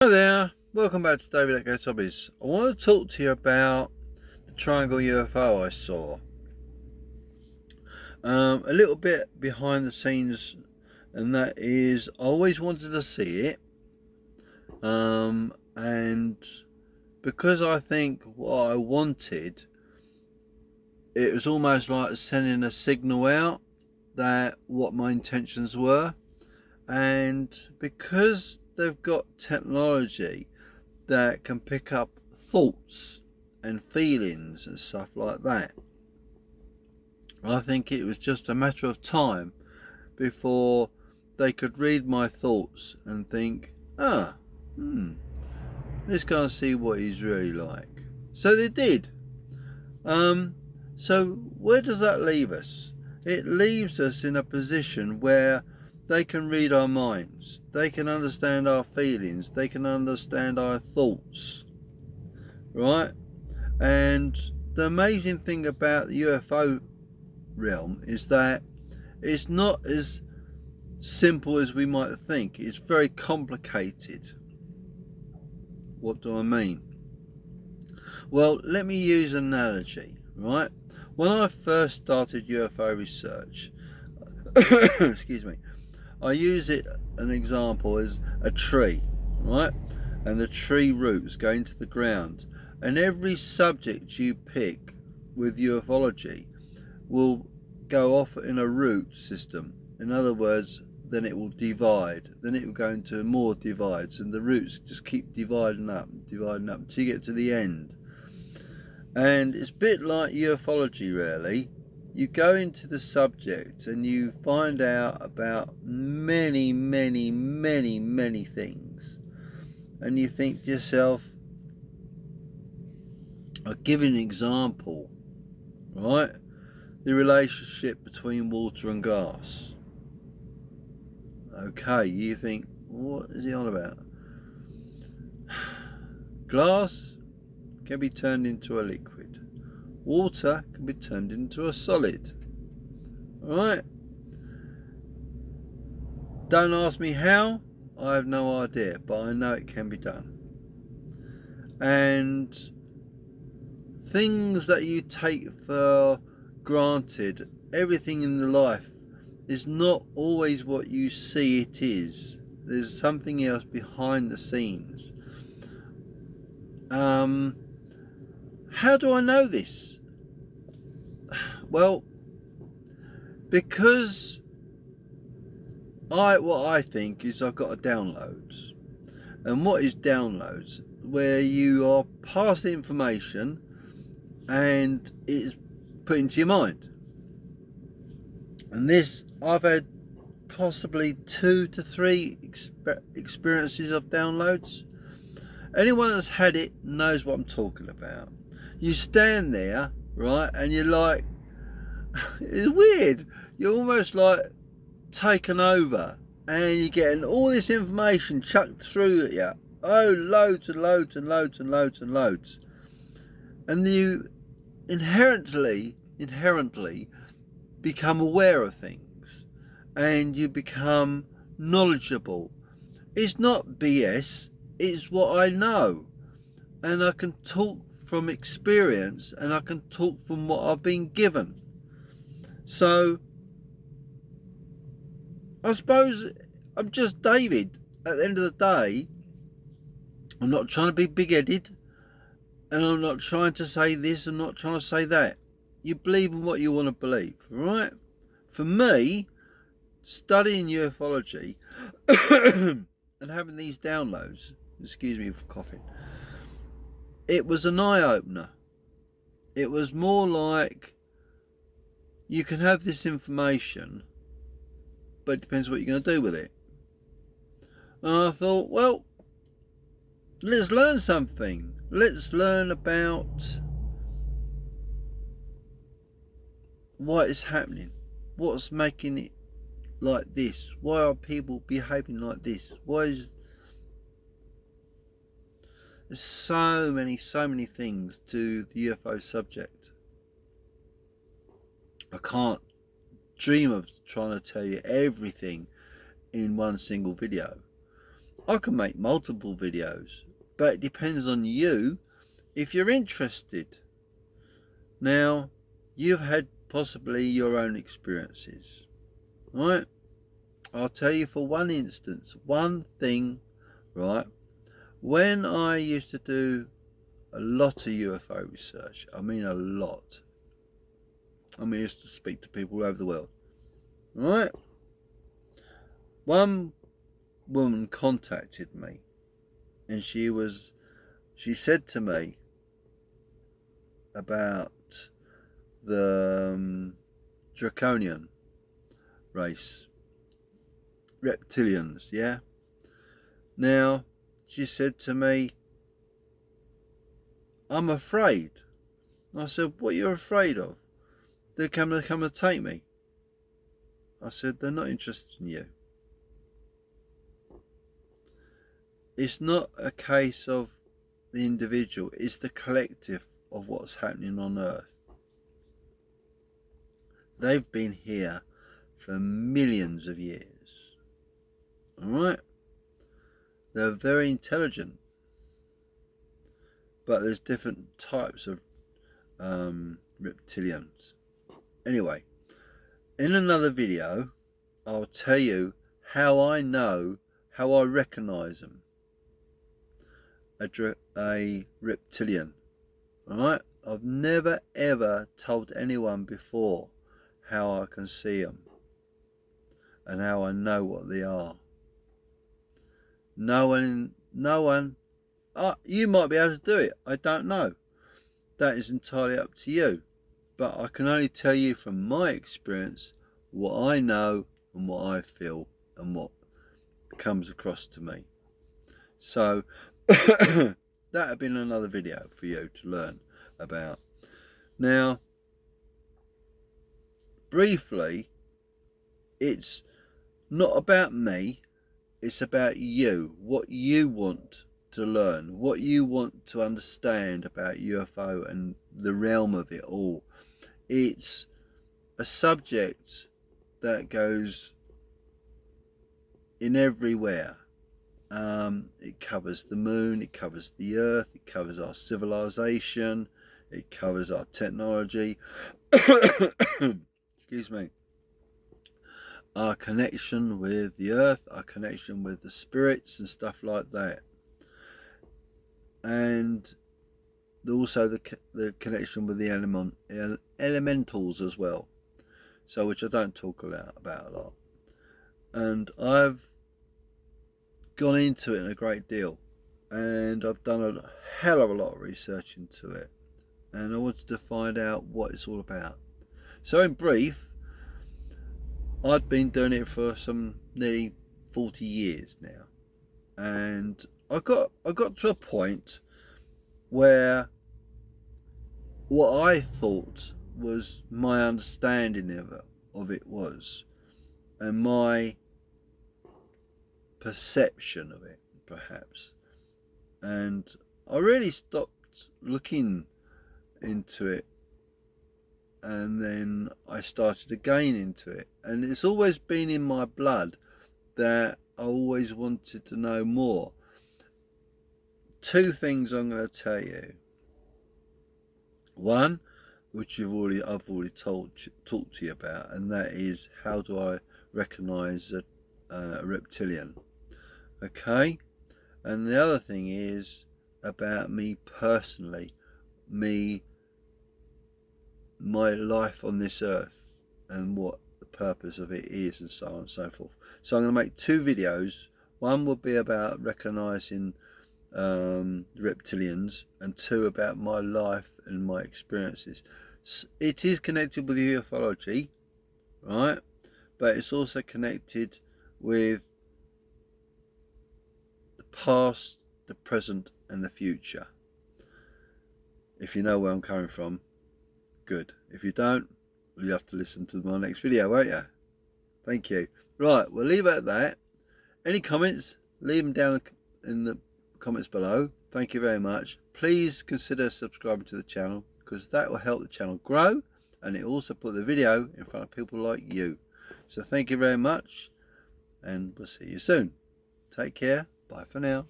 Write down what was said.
Hi there, welcome back to David Echo's Hobbies. I want to talk to you about the triangle UFO I saw. A little bit behind the scenes, and that is I always wanted to see it. And because I think what I wanted, it was almost like sending a signal out that what my intentions were. And because they've got technology that can pick up thoughts and feelings and stuff like that, I think it was just a matter of time before they could read my thoughts and think, let's go and see what he's really like. So they did. So where does that leave us? It leaves us in a position where they can read our minds, they can understand our feelings, they can understand our thoughts, right? And the amazing thing about the UFO realm is that it's not as simple as we might think. It's very complicated. What do I mean? Well, let me use an analogy, right? When I first started UFO research, excuse me, I use an example as a tree, right? And the tree roots go into the ground. And every subject you pick with ufology will go off in a root system. In other words, then it will divide. Then it will go into more divides, and the roots just keep dividing up until you get to the end. And it's a bit like ufology, really. You go into the subject and you find out about many, many, many, many things. And you think to yourself, I'll give you an example, right? The relationship between water and glass. Okay, you think, what is he on about? Glass can be turned into a liquid. Water can be turned into a solid. Alright? Don't ask me how, I have no idea, but I know it can be done. And things that you take for granted, everything in the life is not always what you see it is. There's something else behind the scenes. How do I know this? Well, because what I think is I've got a downloads. And what is downloads? Where you are passed the information and it's put into your mind. And this, I've had possibly 2 to 3 experiences of downloads. Anyone that's had it knows what I'm talking about. You stand there, right, and you're like, it's weird. You're almost like taken over, and you're getting all this information chucked through at you. Oh, loads and loads and loads and loads and loads. And you inherently become aware of things, and you become knowledgeable. It's not BS, it's what I know. And I can talk from experience, and I can talk from what I've been given. So I suppose I'm just David. At the end of the day, I'm not trying to be big-headed, and I'm not trying to say this, I'm not trying to say that. You believe in what you want to believe, right? For me, studying ufology and having these downloads, excuse me for coughing, it was an eye-opener. It was more like, you can have this information, but it depends what you're going to do with it. And I thought, well, let's learn something. Let's learn about what is happening. What's making it like this? Why are people behaving like this? Why is... There's so many things to the UFO subject. I can't dream of trying to tell you everything in one single video. I can make multiple videos, but it depends on you if you're interested. Now, you've had possibly your own experiences, right? I'll tell you for one instance, one thing, right? When I used to do a lot of UFO research, I mean a lot. I used to speak to people all over the world, right? One woman contacted me, and she said to me about the draconian race, reptilians, yeah? Now, she said to me, I'm afraid. I said, what are you afraid of? They're come to take me. I said, they're not interested in you. It's not a case of the individual, it's the collective of what's happening on Earth. They've been here for millions of years. Alright? They're very intelligent. But there's different types of reptilians. Anyway, in another video, I'll tell you how I know, how I recognise them. A reptilian. Alright? I've never ever told anyone before how I can see them and how I know what they are. No one, you might be able to do it, I don't know. That is entirely up to you. But I can only tell you from my experience what I know and what I feel and what comes across to me. So that would been another video for you to learn about. Now, briefly, it's not about me, it's about you, what you want to learn, what you want to understand about UFO and the realm of it all. It's a subject that goes in everywhere. It covers the moon, it covers the earth, it covers our civilization, it covers our technology, excuse me, our connection with the earth, our connection with the spirits and stuff like that. And also the connection with the elementals as well, so which I don't talk about a lot. And I've gone into it in a great deal, and I've done a hell of a lot of research into it, and I wanted to find out what it's all about. So in brief, I'd been doing it for some nearly 40 years now, and I got to a point where what I thought was my understanding of it was, and my perception of it perhaps, and I really stopped looking into it, and then I started again into it, and it's always been in my blood that I always wanted to know more. Two things I'm going to tell you. One, which I've already talked to you about, and that is, how do I recognise a reptilian? Okay, and the other thing is about me personally, my life on this earth and what the purpose of it is, and so on and so forth. So I'm going to make two videos. One will be about recognising reptilians, and two about my life and my experiences. It is connected with ufology, right? But it's also connected with the past, the present and the future. If you know where I'm coming from, good. If you don't, well, you have to listen to my next video, won't you? Thank you. Right, we'll leave it at that. Any comments, leave them down in the comments below. Thank you very much. Please consider subscribing to the channel, because that will help the channel grow, and it also put the video in front of people like you. So thank you very much, and we'll see you soon. Take care. Bye for now.